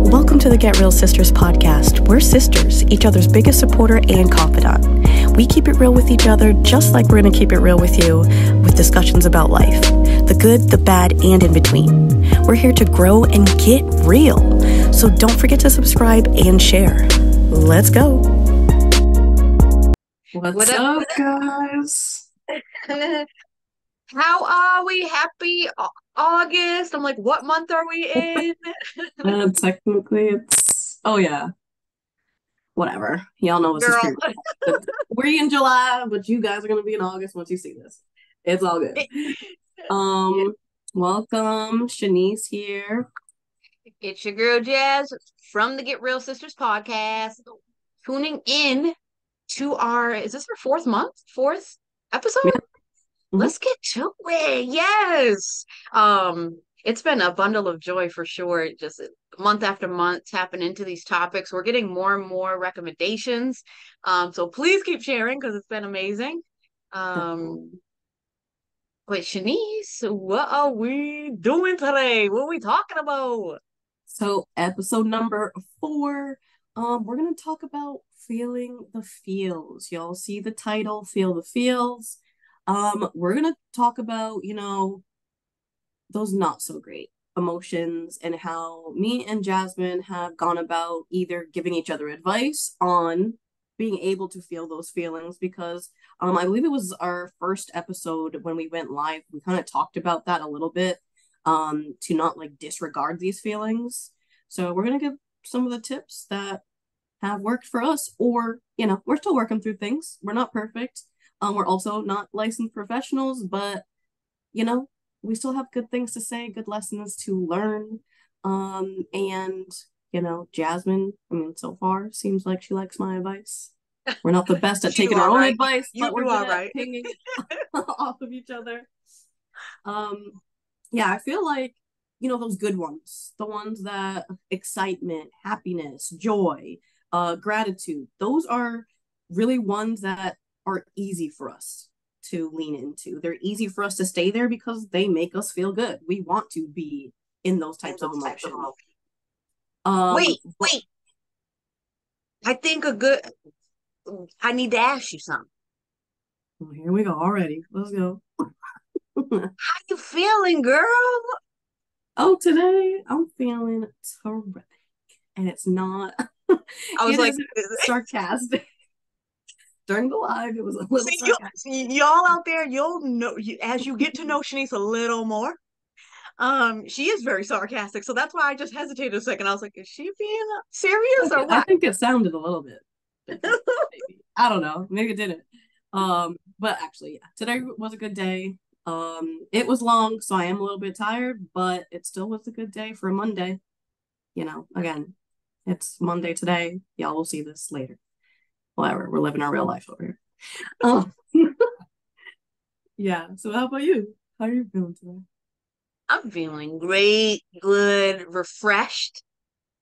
Welcome to the Get Real Sisters podcast. We're sisters, each other's biggest supporter and confidant. We keep it real with each other, just like we're going to keep it real with you, with discussions about life, the good, the bad, and in between. We're here to grow and get real. So don't forget to subscribe and share. Let's go. What's up, guys? How are we? Happy August. I'm like, what month are we in? Technically, it's whatever. Y'all know this is Girl. pretty. We're in July, but you guys are gonna be in August once you see this. It's all good. Welcome, Shanice here. It's your girl Jazz from the Get Real Sisters podcast. Tuning in to is this our fourth episode? Yeah. Mm-hmm. Let's get to it. Yes. It's been a bundle of joy for sure. Just month after month tapping into these topics. We're getting more and more recommendations. So please keep sharing because it's been amazing. Wait, Shanice, what are we doing today? What are we talking about? So episode number 4, we're gonna talk about feeling the feels. Y'all see the title, Feel the Feels. We're gonna talk about, those not so great emotions and how me and Jasmine have gone about either giving each other advice on being able to feel those feelings because I believe it was our first episode when we went live. We kind of talked about that a little bit, to not like disregard these feelings. So we're gonna give some of the tips that have worked for us, or we're still working through things. We're not perfect. We're also not licensed professionals, but we still have good things to say, good lessons to learn. And Jasmine, so far seems like she likes my advice. We're not the best at taking our own advice, but we're good at pinging off of each other. I feel like those good ones, the ones that excitement, happiness, joy, gratitude, those are really ones that are easy for us to lean into. They're easy for us to stay there because they make us feel good. We want to be in those types of emotions. Wait. I think I need to ask you something. Well, here we go already. Let's go. How you feeling, girl? Oh, today I'm feeling terrific. And it's not I was like sarcastic. During the live, it was a little sarcastic. Y'all out there, you'll know as you get to know Shanice a little more. She is very sarcastic, so that's why I just hesitated a second. I was like, is she being serious or what? I think it sounded a little bit. Maybe. I don't know. Maybe it didn't. But actually, yeah, today was a good day. It was long, so I am a little bit tired, but it still was a good day for a Monday. Again, it's Monday today. Y'all will see this later. Whatever, we're living our real life over here. Yeah, so how about you? How are you feeling today? I'm feeling great, good, refreshed,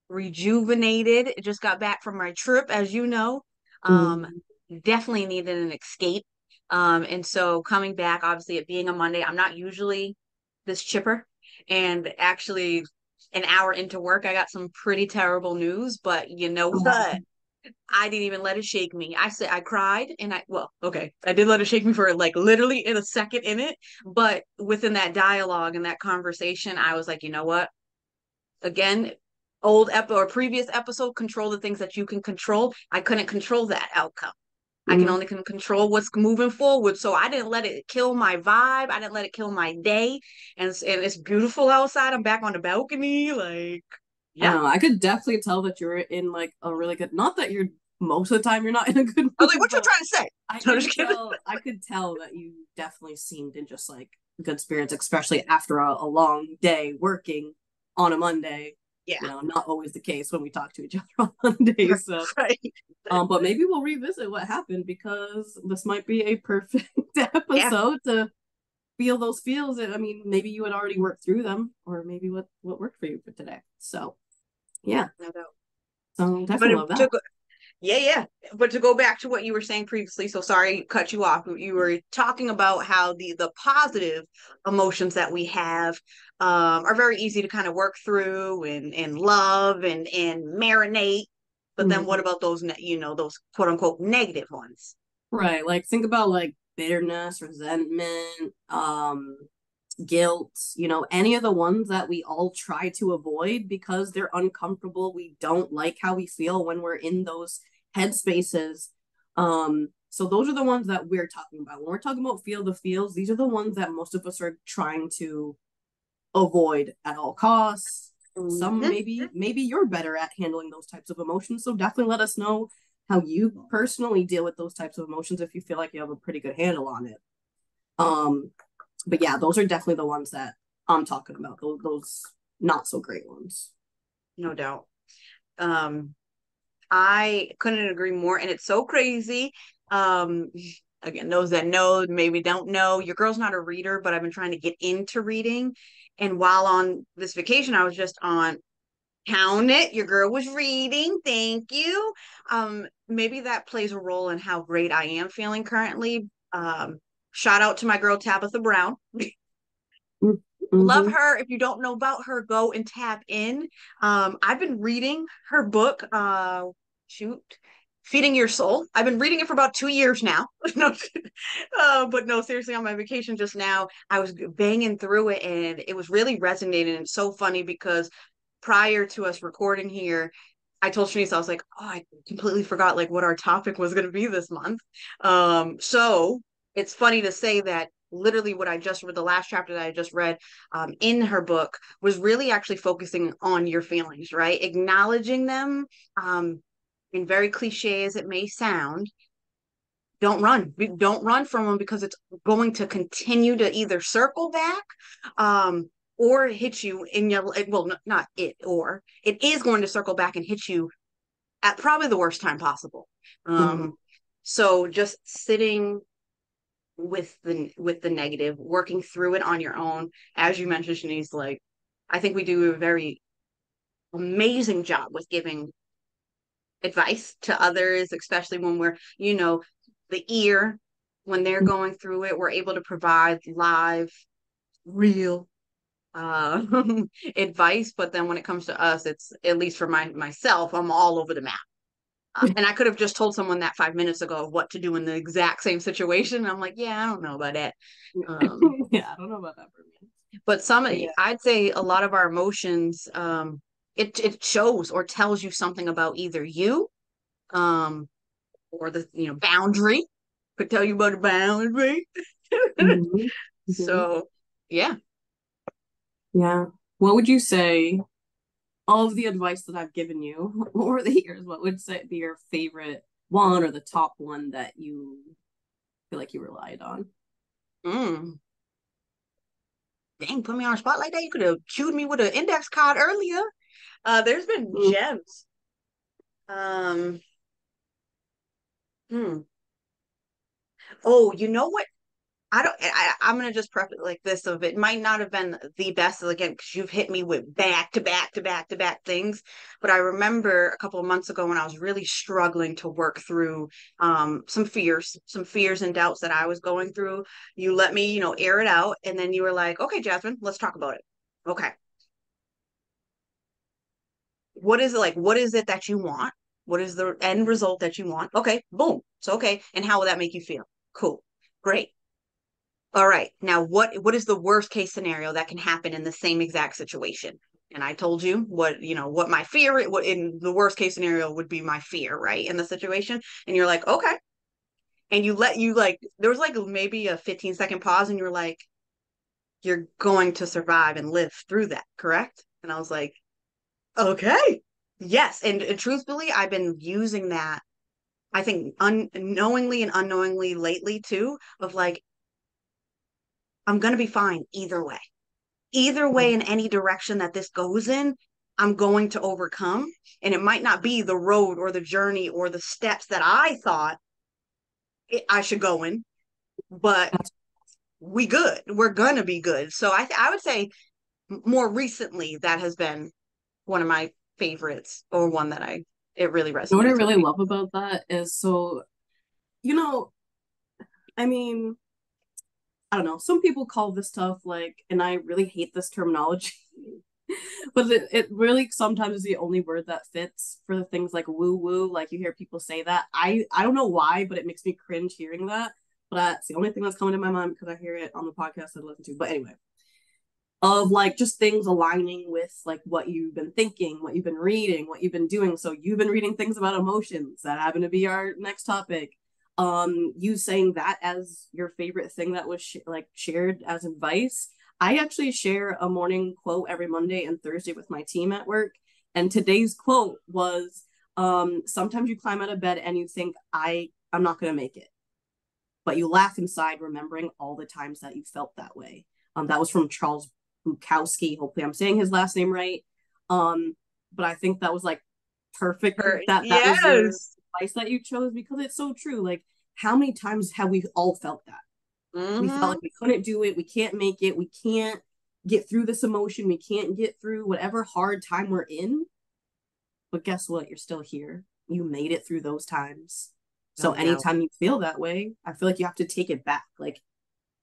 rejuvenated. Just got back from my trip, as you know. Definitely needed an escape. And so coming back, obviously it being a Monday, I'm not usually this chipper. And actually an hour into work, I got some pretty terrible news, but you know what? I didn't even let it shake me. I cried and I did let it shake me for like literally in a second in it. But within that dialogue and that conversation, I was like, you know what? Again, previous episode, control the things that you can control. I couldn't control that outcome. I can only control what's moving forward. So I didn't let it kill my vibe. I didn't let it kill my day. And it's beautiful outside. I'm back on the balcony. Like, yeah, I could definitely tell that you're in like a really good. Not that you're most of the time you're not in a good mood. I was like, what you trying to say? I could tell that you definitely seemed in just like good spirits, especially after a long day working on a Monday. Yeah, not always the case when we talk to each other on Mondays. So, right. But maybe we'll revisit what happened because this might be a perfect episode to feel those feels. Maybe you had already worked through them, or maybe what worked for you for today. So, yeah. No doubt. So definitely love that. Yeah. But to go back to what you were saying previously, so sorry, cut you off. You were talking about how the positive emotions that we have are very easy to kind of work through and love and marinate. But then what Mhm. about those, those quote unquote negative ones? Right. Like think about like bitterness, resentment, guilt, any of the ones that we all try to avoid because they're uncomfortable. We don't like how we feel when we're in those headspaces. So those are the ones that we're talking about. When we're talking about feel the feels, these are the ones that most of us are trying to avoid at all costs. Some Mhm. maybe you're better at handling those types of emotions. So definitely let us know how you personally deal with those types of emotions if you feel like you have a pretty good handle on it. Um, but yeah, those are definitely the ones that I'm talking about. Those not so great ones. No doubt. Um, I couldn't agree more. And it's so crazy. Um, Again, those that know, maybe don't know. Your girl's not a reader, but I've been trying to get into reading. And while on this vacation, I was just on Count It. Your girl was reading. Thank you. Maybe that plays a role in how great I am feeling currently. Shout out to my girl Tabitha Brown. Love Mm-hmm. her. If you don't know about her, go and tap in. I've been reading her book, shoot, Feeding Your Soul. I've been reading it for about 2 years now. No, but no, seriously, on my vacation just now, I was banging through it and it was really resonating. And it's so funny because prior to us recording here, I told Shanice, I was like, oh, I completely forgot like what our topic was going to be this month. So it's funny to say that literally what I just read, the last chapter that I just read in her book was really actually focusing on your feelings, right? Acknowledging them, and very cliche as it may sound, don't run. Don't run from them because it's going to continue to either circle back, or hit you in your, well, not it, or it is going to circle back and hit you at probably the worst time possible. Mm-hmm. So just sitting with the negative, working through it on your own. As you mentioned, Shanice, like I think we do a very amazing job with giving advice to others, especially when we're, the ear, when they're going through it, we're able to provide live, real uh advice. But then when it comes to us, it's at least for myself, I'm all over the map. And I could have just told someone that 5 minutes ago what to do in the exact same situation. I'm like, yeah, I don't know about that. Um, Yeah, I don't know about that for me. but But yeah. I'd say a lot of our emotions, it shows or tells you something about either you, um, or the boundary. Could tell you about a boundary. Mm-hmm. Mm-hmm. So yeah. Yeah. What would you say, all of the advice that I've given you over the years, what would say be your favorite one or the top one that you feel like you relied on? Mm. Dang, put me on a spot like that. You could have chewed me with an index card earlier. There's been Mm. gems. Um, hmm. Oh, you know what? I'm gonna just preface it like this: of it might not have been the best again because you've hit me with back to back to back to back things. But I remember a couple of months ago when I was really struggling to work through some fears and doubts that I was going through. You let me, air it out, and then you were like, "Okay, Jasmine, let's talk about it." Okay, what is it like? What is it that you want? What is the end result that you want? Okay, boom. So okay, and how will that make you feel? Cool, great. All right. Now, what is the worst case scenario that can happen in the same exact situation? And I told you what my fear, what in the worst case scenario would be my fear, right? In the situation. And you're like, okay. And you like, there was like maybe a 15-second pause and you're like, you're going to survive and live through that, correct? And I was like, okay. Yes. And truthfully, I've been using that, I think, unknowingly and unknowingly lately too, of like, I'm going to be fine either way in any direction that this goes in, I'm going to overcome. And it might not be the road or the journey or the steps that I thought I should go in, but That's we good. We're gonna be good. So I would say more recently that has been one of my favorites, or one that I it really You know what I resonates with really me. love about that is so, you know, I mean, I don't know. Some people call this stuff like, and I really hate this terminology, but it really sometimes is the only word that fits for the things like woo woo. Like you hear people say that. I don't know why, but it makes me cringe hearing that. But that's the only thing that's coming to my mind because I hear it on the podcast I listen to. But anyway, of like just things aligning with like what you've been thinking, what you've been reading, what you've been doing. So you've been reading things about emotions that happen to be our next topic. You saying that as your favorite thing that was like shared as advice. I actually share a morning quote every Monday and Thursday with my team at work. And today's quote was sometimes you climb out of bed and you think I'm not going to make it, but you laugh inside remembering all the times that you felt that way. That was from Charles Bukowski. Hopefully, I'm saying his last name right. But I think that was like perfect. That was your Yes. advice that you chose because it's so true. Like, how many times have we all felt that? We felt Mm-hmm. like we couldn't do it. We can't make it. We can't get through this emotion. We can't get through whatever hard time we're in. But guess what? You're still here. You made it through those times. So Oh yeah. anytime you feel that way, I feel like you have to take it back. Like,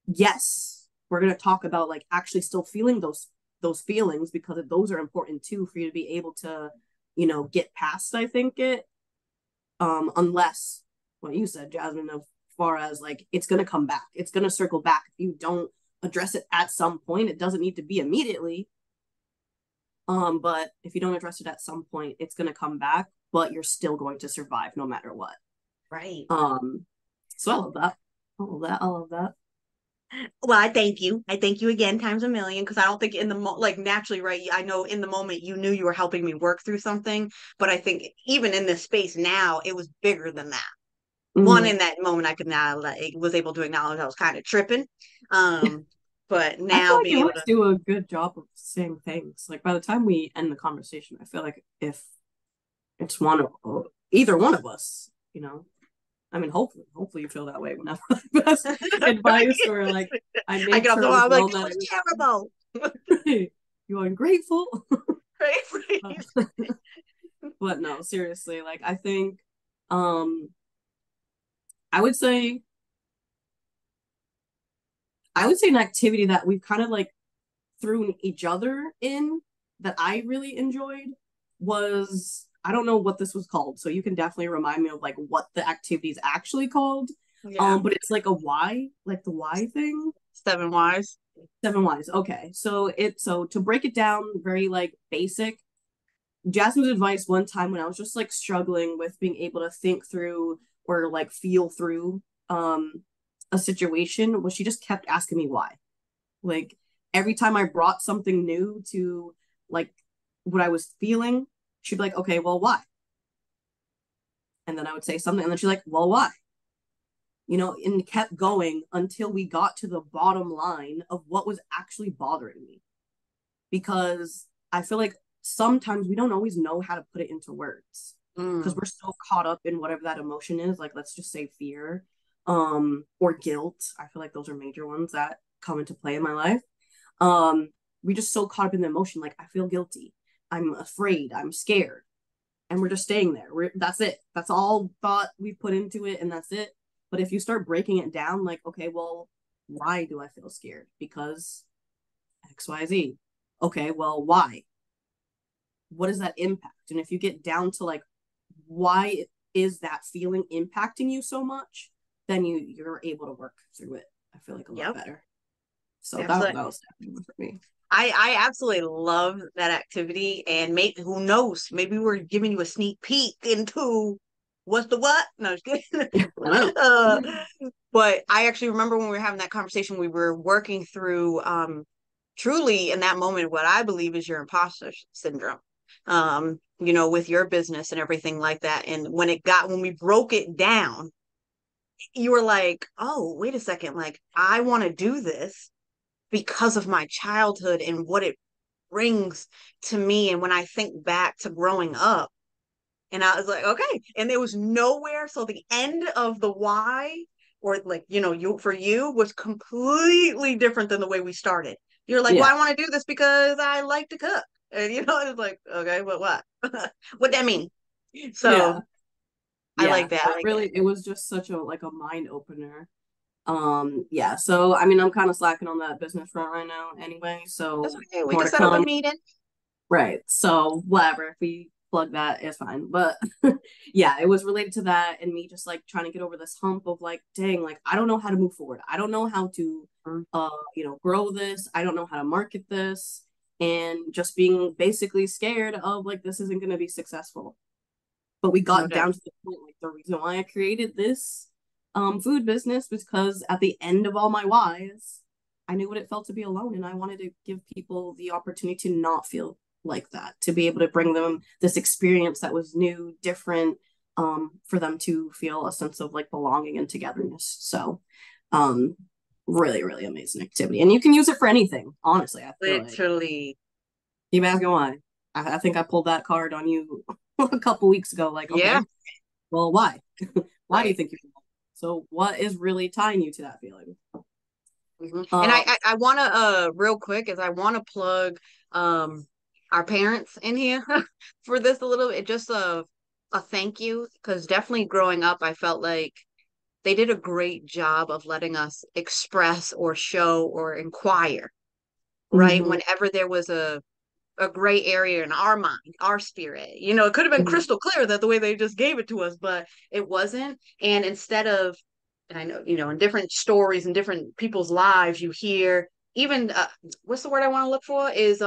yes, we're going to talk about like actually still feeling those feelings because those are important too for you to be able to, get past, I think it. Unless what you said, Jasmine, as far as like it's going to come back, it's going to circle back. If you don't address it at some point, it doesn't need to be immediately. But if you don't address it at some point, it's going to come back, but you're still going to survive no matter what. Right. um so I love that. I love that. Well, I thank you. I thank you again times a million because I don't think in the like naturally, right? I know in the moment you knew you were helping me work through something, but I think even in this space now, it was bigger than that. One, Mm-hmm. in that moment, I could now like was able to acknowledge I was kind of tripping, um, but I feel now like being you able always to, do a good job of saying things. Like by the time we end the conversation, I feel like if it's either one of us, I mean, hopefully you feel that way whenever I best advice or like I I made get off sure the it phone, was I'm like, well that that was it terrible. was you ungrateful. Right? But no, seriously, like I think um I would say an activity that we've kind of like threw each other in that I really enjoyed was I don't know what this was called, so you can definitely remind me of like what the activity is actually called. Yeah. But it's like a why, like the why thing. Seven wise. Seven whys. Okay, so to break it down, very like basic. Jasmine's advice one time when I was just like struggling with being able to think through or like feel through a situation was she just kept asking me why. Like every time I brought something new to like what I was feeling, she'd be like, okay, well, why? And then I would say something, and then she's like, well, why? And kept going until we got to the bottom line of what was actually bothering me. Because I feel like sometimes we don't always know how to put it into words because Mm. we're so caught up in whatever that emotion is. Like, let's just say fear, or guilt. I feel like those are major ones that come into play in my life. um we just so caught up in the emotion, like I feel guilty, I'm afraid, I'm scared, and we're just staying there. That's it, that's all thought we've put into it, and that's it. But if you start breaking it down, like, okay, well, why do I feel scared? Because XYZ. Okay, well, why? What does that impact? And if you get down to like why is that feeling impacting you so much, then you're able to work through it, I feel like, a lot Yep. better. So that Absolutely. was definitely one for me. I absolutely love that activity, and maybe who knows, maybe we're giving you a sneak peek into what's the what. No, just kidding. I know. uh, but I actually remember when we were having that conversation, we were working through truly in that moment what I believe is your imposter syndrome. With your business and everything like that. And when we broke it down, you were like, oh, wait a second, like I want to do this because of my childhood and what it brings to me. And when I think back to growing up, and I was like, okay. And there was nowhere. So the end of the why, or like, you was completely different than the way we started. You're like, well, Yeah. I want to do this because I like to cook. And it's like, okay, but what? What that mean? So I Yeah, like that. but really, it was just such a like a mind opener. Yeah, so I mean, I'm kind of slacking on that business front right now anyway, That's so okay. We more can to set up a come. meeting. Right. So whatever, if we plug that, it's fine. But yeah, it was related to that and me just like trying to get over this hump of like, dang, like I don't know how to move forward. I don't know how to grow this. I don't know how to market this. And just being basically scared of like this isn't gonna be successful. But we No got doubt. down to the point like the reason why I created this food business was because at the end of all my whys, I knew what it felt to be alone and I wanted to give people the opportunity to not feel like that, to be able to bring them this experience that was new, different, for them to feel a sense of like belonging and togetherness. So um really, really amazing activity. And you can use it for anything, honestly. I feel like Literally. keep asking why. I think I pulled that card on you a couple weeks ago. Like, Yeah. okay, well, why? Why do you Right. think you're so? What is really tying you to that feeling? And Um, I want to real quick is I want to plug um our parents in here for this a little bit, just a thank you, because definitely growing up I felt like they did a great job of letting us express or show or inquire, right? mhm, Whenever there was a gray area in our mind, our spirit. You know, it could have been mhm. crystal clear that the way they just gave it to us, but it wasn't. And instead of, and I know, in different stories and different people's lives, you hear even what's the word I want to look for is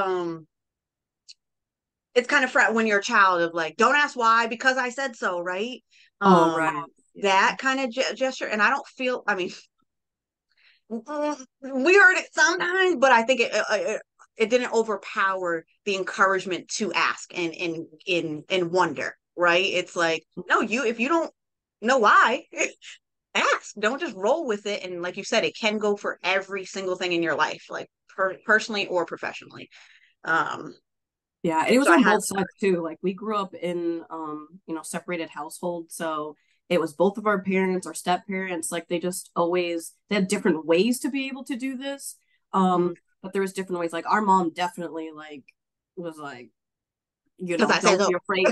it's kind of when you're a child of like, don't ask why because I said so, right? Oh, Um, right. Yeah. that kind of gesture, and I don't feel. I mean, we heard it sometimes, but I think it didn't overpower the encouragement to ask and wonder, right? It's like, no, you if you don't know why, ask. Don't just roll with it. And like you said, it can go for every single thing in your life, like personally or professionally. Um, Yeah, and it was so I on had both sides too. Like we grew up in separated households, so it was both of our parents, our step parents, like they just always they had different ways to be able to do this. But there was different ways. Like our mom definitely like was like, because I said don't so. be afraid.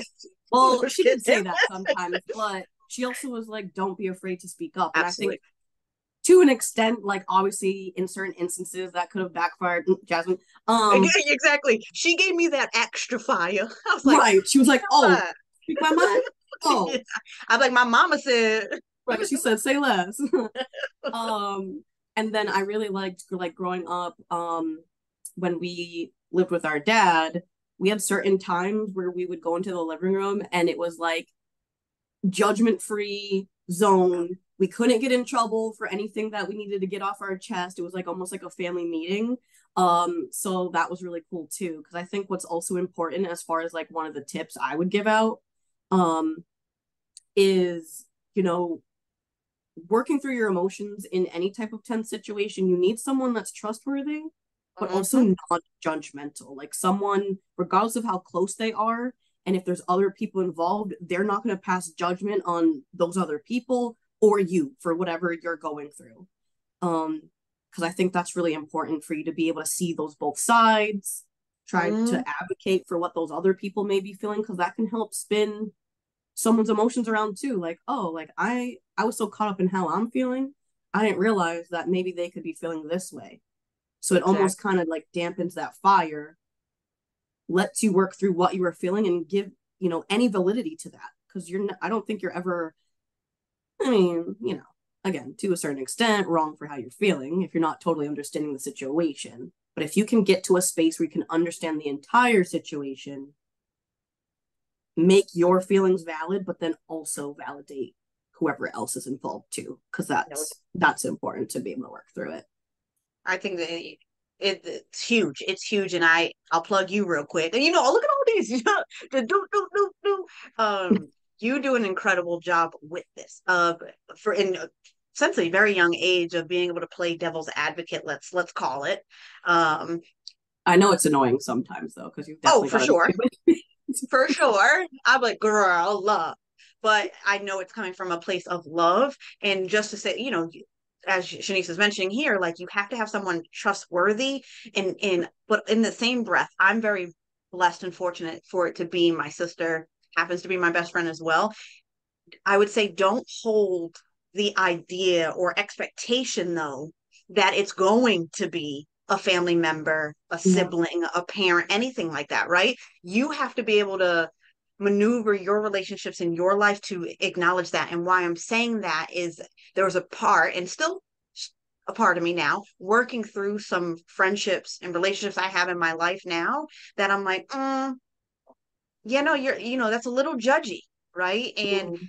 Well, she did say that sometimes, but she also was like, don't be afraid to speak up. And I think Absolutely. to an extent, like obviously in certain instances that could have backfired. Jasmine. Exactly. She gave me that extra fire. I was like, Right. She was you like, know oh, what? speak my mind. Yeah. Oh, I was like, my mama said. right. She said, say less. um, and then I really liked like growing up, when we lived with our dad, we had certain times where we would go into the living room and it was like judgment free zone. We couldn't get in trouble for anything that we needed to get off our chest. It was like almost like a family meeting. So that was really cool too. Cause I think what's also important as far as like one of the tips I would give out, um, is, you know, working through your emotions in any type of tense situation, you need someone that's trustworthy, but also Mhm. not judgmental. Like someone, regardless of how close they are, and if there's other people involved, they're not going to pass judgment on those other people or you for whatever you're going through. Because I think that's really important for you to be able to see those both sides, try to Mhm. advocate for what those other people may be feeling, because that can help spin someone's emotions around too. Like, oh, like I was so caught up in how I'm feeling, I didn't realize that maybe they could be feeling this way. So it almost Exactly. kind of like dampens that fire, lets you work through what you were feeling and give, any validity to that. Because you're not, I don't think you're ever, I mean, again, to a certain extent, wrong for how you're feeling if you're not totally understanding the situation. But if you can get to a space where you can understand the entire situation, make your feelings valid, but then also validate whoever else is involved too, because No, that's important to be able to work through it. I think that it's huge. It's huge, and I'll plug you real quick. And look at all these. The you do an incredible job with this. For in essentially very young age of being able to play devil's advocate. Let's call it. Um, I know it's annoying sometimes though, because you've oh, definitely for got sure, annoyed with me. for sure. I'm like, girl, love. But I know it's coming from a place of love. And just to say, as Shanice is mentioning here, like you have to have someone trustworthy. But in the same breath, I'm very blessed and fortunate for it to be my sister happens to be my best friend as well. I would say don't hold the idea or expectation, though, that it's going to be a family member, a Yeah. sibling, a parent, anything like that, right? You have to be able to maneuver your relationships in your life to acknowledge that. And why I'm saying that is there was a part, and still a part of me now, working through some friendships and relationships I have in my life now that I'm like, no, that's a little judgy, right? And Mm.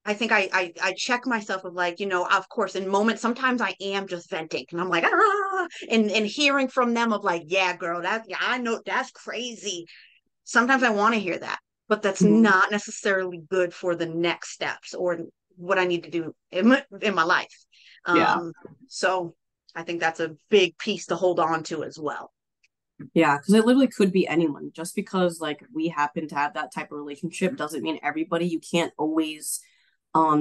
I think I check myself of like, of course, in moments, sometimes I am just venting and I'm like, ah, and hearing from them of like, yeah, girl, yeah, I know that's crazy. Sometimes I want to hear that, but that's Mhm. not necessarily good for the next steps or what I need to do in my life. Yeah. So I think that's a big piece to hold on to as well. Yeah, because it literally could be anyone. Just because like we happen to have that type of relationship doesn't mean everybody. You can't always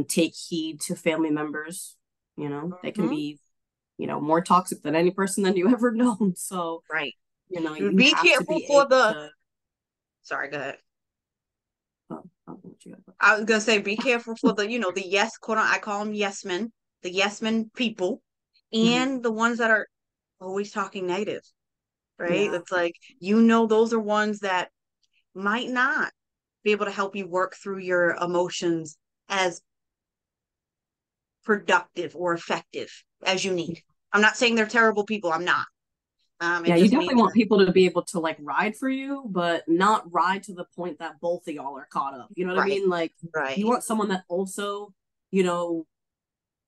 take heed to family members. They can Mhm. be, more toxic than any person that you ever known. So, Right. you Be have to careful be for able the, to sorry, go ahead. what you got? I was gonna say, be careful for the, the yes, I call them yes men, the yes men people, Mhm. and the ones that are always talking negative, right? Yeah. It's like, those are ones that might not be able to help you work through your emotions as productive or effective as you need. I'm not saying they're terrible people. I'm not. It Yeah, you just means definitely want people to be able to like ride for you, but not ride to the point that both of y'all are caught up. You know what I right, mean? Like you right. want someone that also, you know,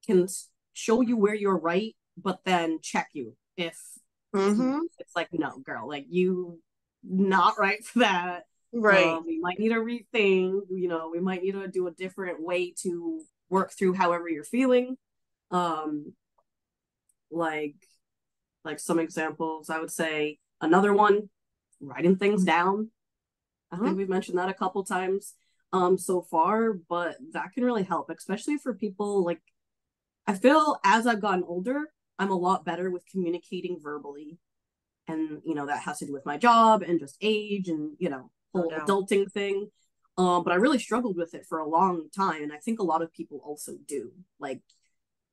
can show you where you're right, but then check you if Mm-hmm. it's like, no, girl, like you not right for that. Right. We might need a rethink, we might need to do a different way to work through however you're feeling. Um, like some examples, I would say another one, writing things down. I Mm-hmm. think we've mentioned that a couple times so far, but that can really help, especially for people like I feel as I've gotten older, I'm a lot better with communicating verbally. And, that has to do with my job and just age and, No whole doubt. adulting thing. But I really struggled with it for a long time. And I think a lot of people also do. Like,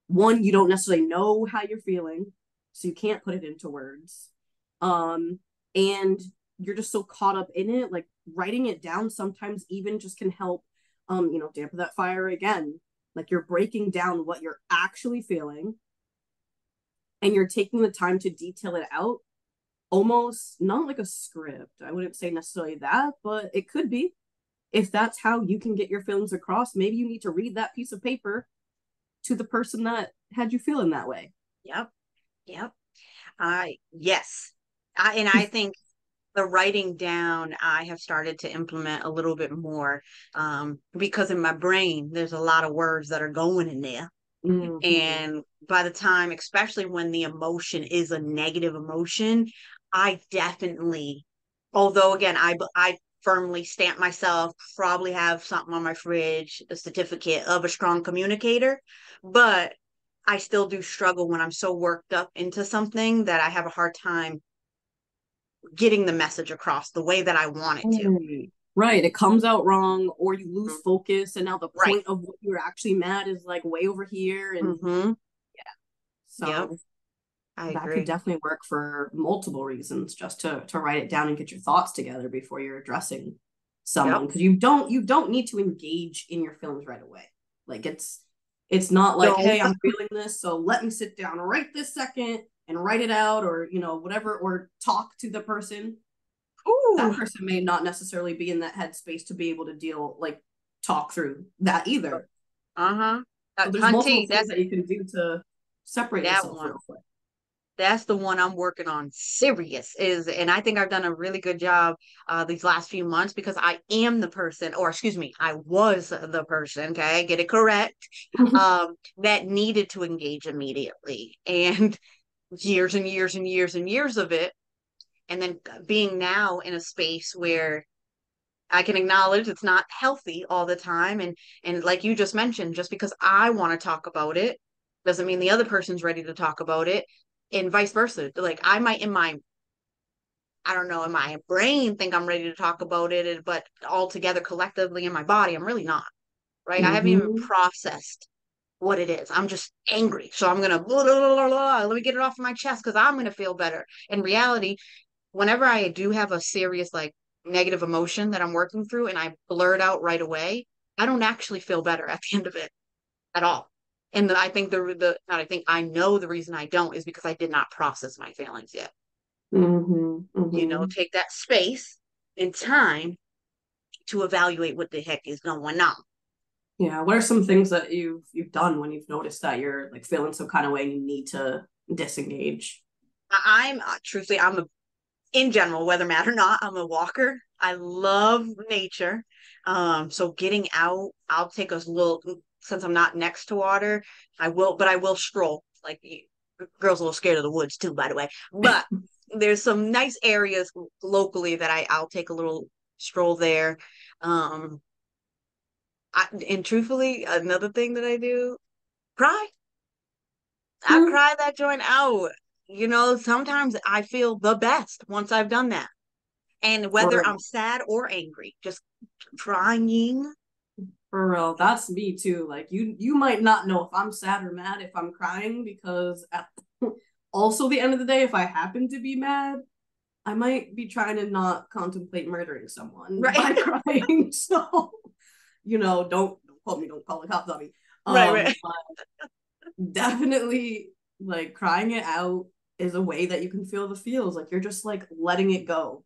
one, you don't necessarily know how you're feeling, so you can't put it into words. And you're just so caught up in it. Like, writing it down sometimes even just can help, dampen that fire again. Like, you're breaking down what you're actually feeling and you're taking the time to detail it out, almost not like a script. I wouldn't say necessarily that, but it could be. If that's how you can get your feelings across, maybe you need to read that piece of paper to the person that had you feeling that way. Yep. Yep. Yes. I think the writing down I have started to implement a little bit more because in my brain there's a lot of words that are going in there. Mm-hmm. And by the time, especially when the emotion is a negative emotion, I definitely, although again, I firmly stamp myself, probably have something on my fridge, a certificate of a strong communicator, but I still do struggle when I'm so worked up into something that I have a hard time getting the message across the way that I want it to. Right. It comes out wrong, or you lose Mhm. focus, and now the Right. point of what you're actually mad is like way over here. And Mm-hmm. Yep. so I that could agree. definitely work for multiple reasons, just to write it down and get your thoughts together before you're addressing someone. Yep. Because you don't need to engage in your feelings right away. Like it's not like, Don't. hey, I'm feeling this, so let me sit down right this second and write it out, or whatever, or talk to the person. That Ooh. person may not necessarily be in that headspace to be able to talk through that either. Uh-huh. So there's multiple Hunty, things that you can do to separate that yourself one. real quick. That's the one I'm working on serious is, and I think I've done a really good job these last few months because I am the person, or excuse me, I was the person, okay, get it correct, that needed to engage immediately. And years and years and years and years of it. And then being now in a space where I can acknowledge it's not healthy all the time. And like you just mentioned, just because I want to talk about it doesn't mean the other person's ready to talk about it, and vice versa. Like I might in my I don't know, in my brain think I'm ready to talk about it, but all together collectively in my body, I'm really not, right? I haven't even Mm-hmm. processed what it is. I'm just angry. So I'm going to, blah, blah, blah, blah, blah, let me get it off my chest because I'm going to feel better. In reality, whenever I do have a serious, like, negative emotion that I'm working through and I blurt out right away, I don't actually feel better at the end of it at all. And I think not I think I know the reason I don't is because I did not process my feelings yet. Mm-hmm. You know, Mm-hmm. take that space and time to evaluate what the heck is going on. Yeah. What are some things that you've done when you've noticed that you're like feeling some kind of way and you need to disengage? I'm truthfully, in general, whether mad or not, I'm a walker. I love nature. So getting out, I'll take a little, since I'm not next to water, but I will stroll. Like, girls a little scared of the woods too, by the way. But there's some nice areas locally that I'll take a little stroll there. Um, and truthfully, another thing that I do, cry. I Hmm. cry that joint out. You know, sometimes I feel the best once I've done that. And For whether I'm real. sad or angry, just crying. For real. That's me too. Like you might not know if I'm sad or mad if I'm crying because at also the end of the day, if I happen to be mad, I might be trying to not contemplate murdering someone Right. by crying. So, don't quote me, don't call the cops on me. Right, right. But definitely like crying it out is a way that you can feel the feels. Like you're just like letting it go.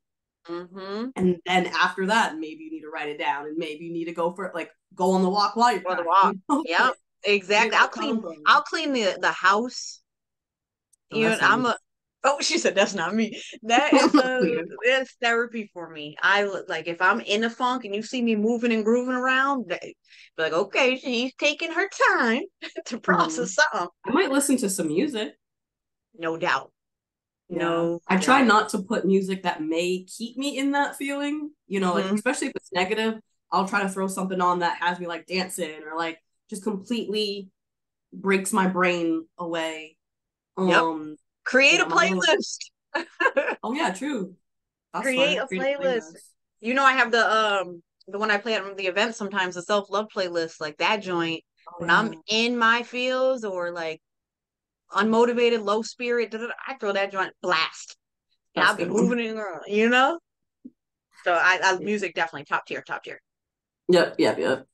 Mm-hmm. And then after that, maybe you need to write it down and maybe you need to go for it, like go on the walk while you're For the crying, walk. Yeah, But get exactly. that combo. I'll clean the house. Oh, You know, that's nice. oh, she said that's not me. That is Weird. that's therapy for me. Like if I'm in a funk and you see me moving and grooving around, be like, okay, she's taking her time to Mhm. process something. I might listen to some music. No doubt. Yeah. No I try doubt. not to put music that may keep me in that feeling, like Hmm. especially if it's negative, I'll try to throw something on that has me like dancing or like just completely breaks my brain away. Yep. Um, Create a my little playlist. oh yeah, true. That's Create smart. a Create a playlist. playlist. You know, I have the one I play at the event sometimes, the self-love playlist, like that joint. Oh When I'm yeah. in my feels or like unmotivated, low spirit, I throw that joint blast. And That's I'll a be good one. moving it around, you know? So I Yeah. music definitely top tier, top tier. Yep, yep, yep.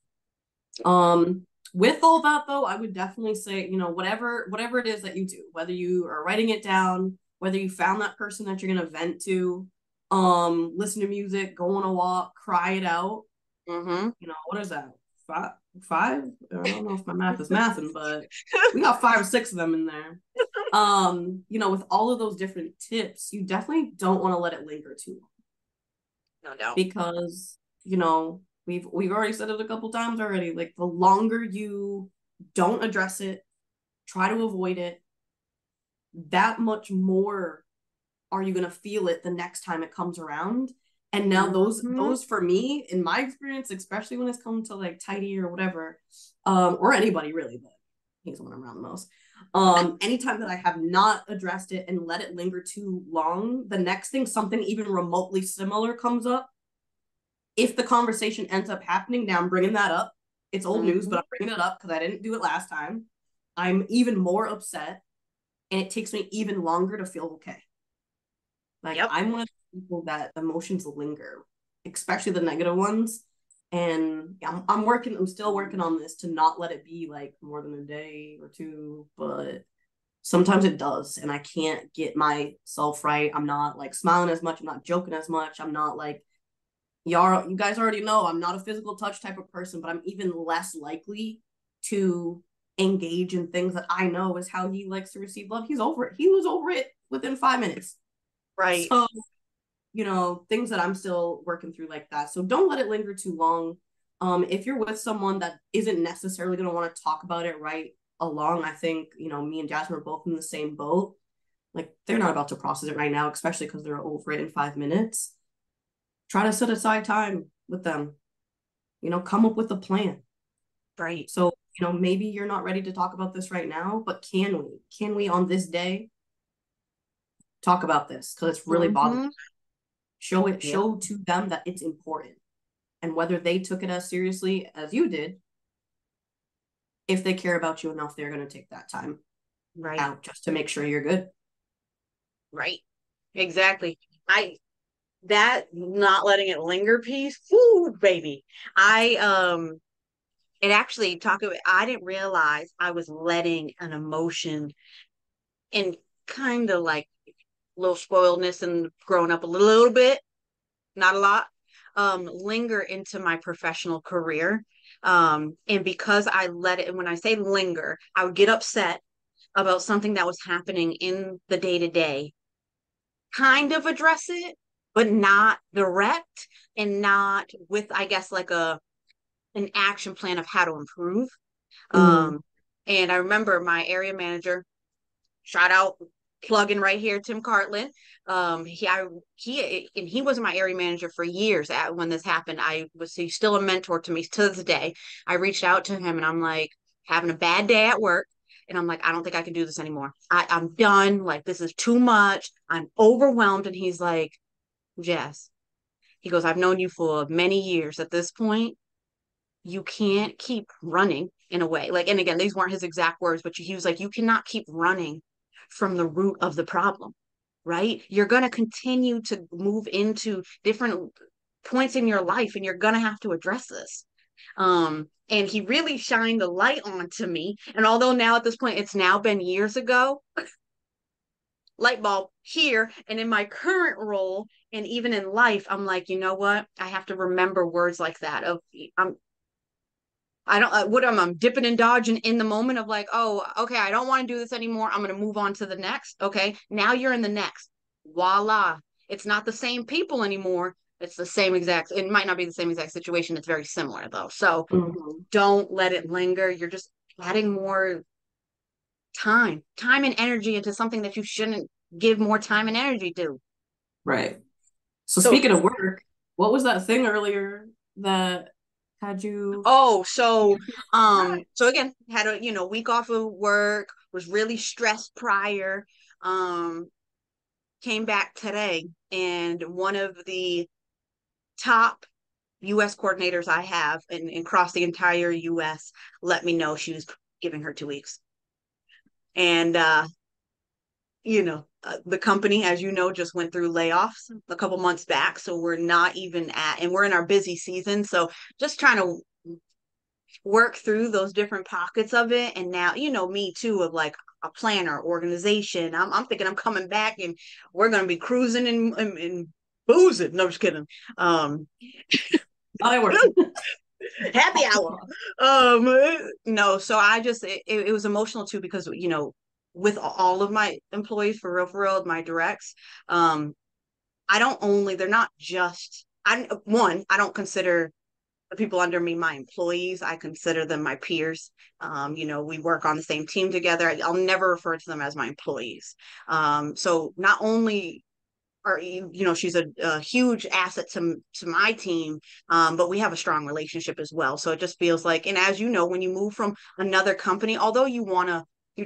With all that though, I would definitely say, whatever it is that you do, whether you are writing it down, whether you found that person that you're gonna vent to, listen to music, go on a walk, cry it out. Mm-hmm. What is that? Five, five? I don't know if my math is mathing, but we got 5 or 6 of them in there. With all of those different tips, you definitely don't want to let it linger too long No doubt. because we've already said it a couple times already. Like the longer you don't address it, try to avoid it, that much more are you going to feel it the next time it comes around. And now Mm-hmm. those for me, in my experience, especially when it's come to like tidy or whatever, or anybody really, but he's the one I'm around the most. Anytime that I have not addressed it and let it linger too long, the next thing something even remotely similar comes up, if the conversation ends up happening, now I'm bringing that up. It's old news, Mm-hmm. but I'm bringing it up because I didn't do it last time. I'm even more upset, and it takes me even longer to feel okay. Like Yep. I'm one of the people that emotions linger, especially the negative ones. And I'm working. I'm still working on this to not let it be like more than a day or two, but sometimes it does, and I can't get myself right. I'm not like smiling as much. I'm not joking as much. I'm not like you guys already know I'm not a physical touch type of person, but I'm even less likely to engage in things that I know is how he likes to receive love. He's over it. He was over it within 5 minutes. Right. So, things that I'm still working through like that. So don't let it linger too long. If you're with someone that isn't necessarily going to want to talk about it right along, I think, me and Jasmine are both in the same boat. Like they're not about to process it right now, especially because they're over it in 5 minutes. Try to set aside time with them, come up with a plan. Right. So, maybe you're not ready to talk about this right now, but can we on this day talk about this? Because it's really bothering Mm-hmm. me. Show to them that it's important. And whether they took it as seriously as you did, if they care about you enough, they're going to take that time out just to make sure you're good. Right. Exactly. That not letting it linger piece, woo, baby. It actually I didn't realize I was letting an emotion and kind of like little spoiledness and growing up a little bit, not a lot, linger into my professional career. And because I let it, and when I say linger, I would get upset about something that was happening in the day to day, kind of address it, but not direct and not with, I guess, like an action plan of how to improve. Mm-hmm. And I remember my area manager, shout out, plugging right here, Tim Cartland. He was my area manager for years when this happened. He's still a mentor to me to this day. I reached out to him and I'm like having a bad day at work. And I'm like, I don't think I can do this anymore. I'm done. Like, this is too much. I'm overwhelmed. And he's like, Jess, he goes, I've known you for many years at this point. You can't keep running in a way. Like, and again, these weren't his exact words, but he was like, you cannot keep running from the root of the problem, right? You're going to continue to move into different points in your life and you're going to have to address this. And he really shined a light onto me. And although now at this point, it's now been years ago, light bulb here and in my current role and even in life, I'm like, you know what? I have to remember words like that of I don't what I'm dipping and dodging in the moment of like, oh, okay, I don't want to do this anymore. I'm going to move on to the next. Okay. Now you're in the next. Voila. It's not the same people anymore. It's the same exact, it might not be the same exact situation. It's very similar though. So don't let it linger. You're just adding more time and energy into something that you shouldn't give more time and energy to. Right. So speaking of work, what was that thing earlier that had you? Oh, so again, had a week off of work, was really stressed prior. Came back today, and one of the top US coordinators I have and across the entire US let me know she was giving her 2 weeks. And the company, as you know, just went through layoffs a couple months back. So we're not even and we're in our busy season. So just trying to work through those different pockets of it. And now, me too, of like a planner, organization. I'm thinking I'm coming back and we're going to be cruising and boozing. No, I'm just kidding. I work. Happy hour. No, so it was emotional too because, with all of my employees for real, my directs, they're not just, I don't consider the people under me my employees. I consider them my peers. We work on the same team together. I'll never refer to them as my employees. So not only she's a huge asset to my team, but we have a strong relationship as well. So it just feels like, and as you know, when you move from another company, although you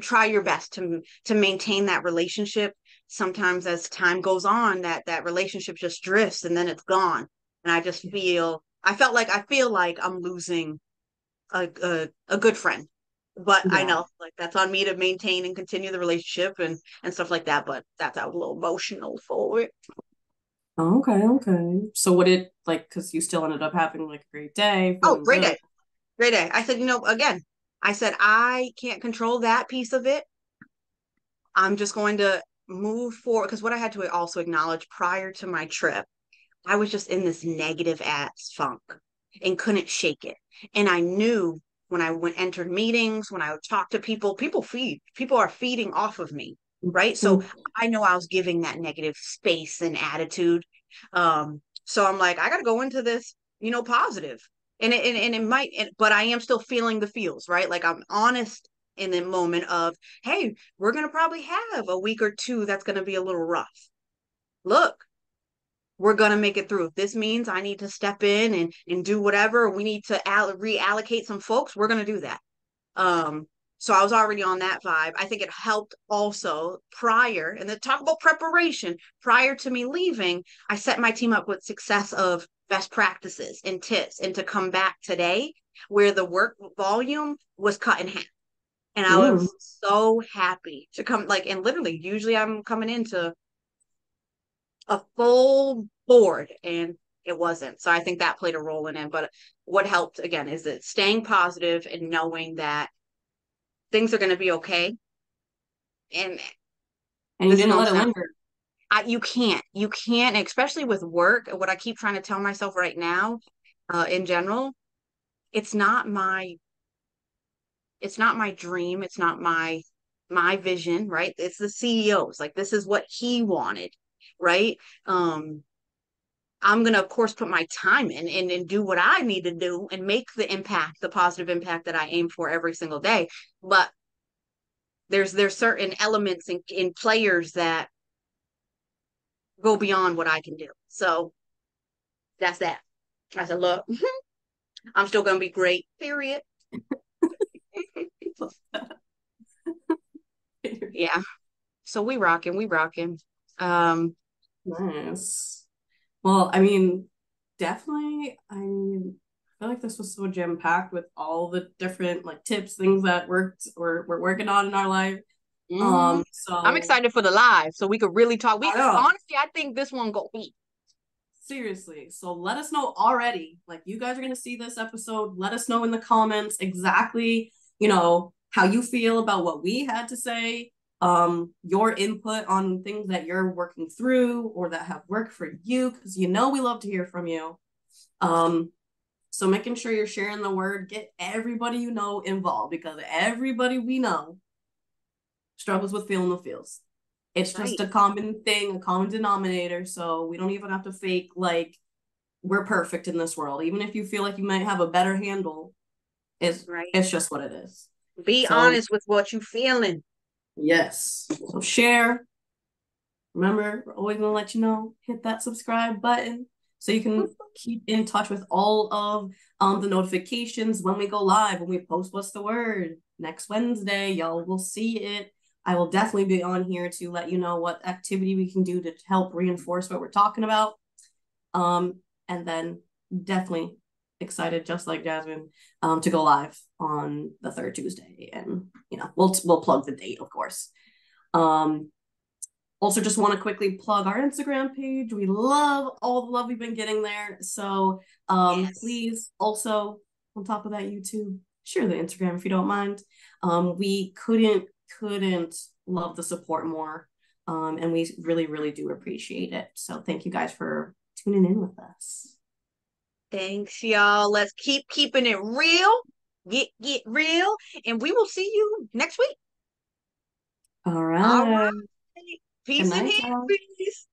try your best to maintain that relationship, sometimes as time goes on, that relationship just drifts and then it's gone. And I feel like I'm losing a good friend. But I know like that's on me to maintain and continue the relationship and stuff like that. But that's a little emotional for it. Okay. So what did like, because you still ended up having like a great day, Oh, feeling great good. day. Great day. I said, again, I said, I can't control that piece of it. I'm just going to move forward because what I had to also acknowledge prior to my trip, I was just in this negative ass funk and couldn't shake it. And I knew when I entered meetings, when I would talk to people, people are feeding off of me, right? So I know I was giving that negative space and attitude. So I'm like, I got to go into this, positive. And it might, but I am still feeling the feels, right? Like I'm honest in the moment of, hey, we're going to probably have a week or two that's going to be a little rough. Look, we're going to make it through. If this means I need to step in and do whatever, we need to reallocate some folks, we're going to do that. So I was already on that vibe. I think it helped also prior, and then talk about preparation. Prior to me leaving, I set my team up with success of best practices and tips, and to come back today where the work volume was cut in half. And I Mm. was so happy to come, like, and literally, usually I'm coming into a full board, and it wasn't. So I think that played a role in it. But what helped again is that staying positive and knowing that things are going to be okay. And And you this is didn't going let to it sound, linger. you can't, especially with work. What I keep trying to tell myself right now, in general, it's not my, it's not my dream. It's not my vision, right? It's the CEO's. Like, this is what he wanted, right? I'm gonna, of course, put my time in, and do what I need to do and make the impact, the positive impact that I aim for every single day. But there's certain elements in players that go beyond what I can do. So that's that. I said, look, I'm still gonna be great. Period. Yeah. So we rocking, we rocking. Nice. Well, I mean, definitely, I feel like this was so jam-packed with all the different like tips, things that we're working on in our life. Mhm. I'm So excited for the live, so we could really talk. We I know. honestly, I think this one go be. Seriously. So let us know already. Like, you guys are going to see this episode. Let us know in the comments exactly, how you feel about what we had to say, your input on things that you're working through or that have worked for you, because we love to hear from you. So making sure you're sharing the word, get everybody you know involved, because everybody we know struggles with feeling the feels. It's just Right. a common thing, a common denominator. So we don't even have to fake like we're perfect in this world. Even if you feel like you might have a better handle, it's Right. it's just what it is. Be So honest with what you feeling. yes. So share. Remember, we're always gonna let you know, hit that subscribe button so you can keep in touch with all of the notifications when we go live, when we post What's the Word next Wednesday. Y'all will see it. I will definitely be on here to let you know what activity we can do to help reinforce what we're talking about. And then definitely excited, just like Jasmine, to go live on the third Tuesday, and we'll plug the date, of course. Also, just want to quickly plug our Instagram page. We love all the love we've been getting there. So Yes. please also, on top of that, YouTube, share the Instagram if you don't mind. We couldn't love the support more. And we really, really do appreciate it. So thank you guys for tuning in with us. Thanks, y'all. Let's keep keeping it real. Get real, and we will see you next week. All All right. right. Good Peace and night, hair, y'all. peace.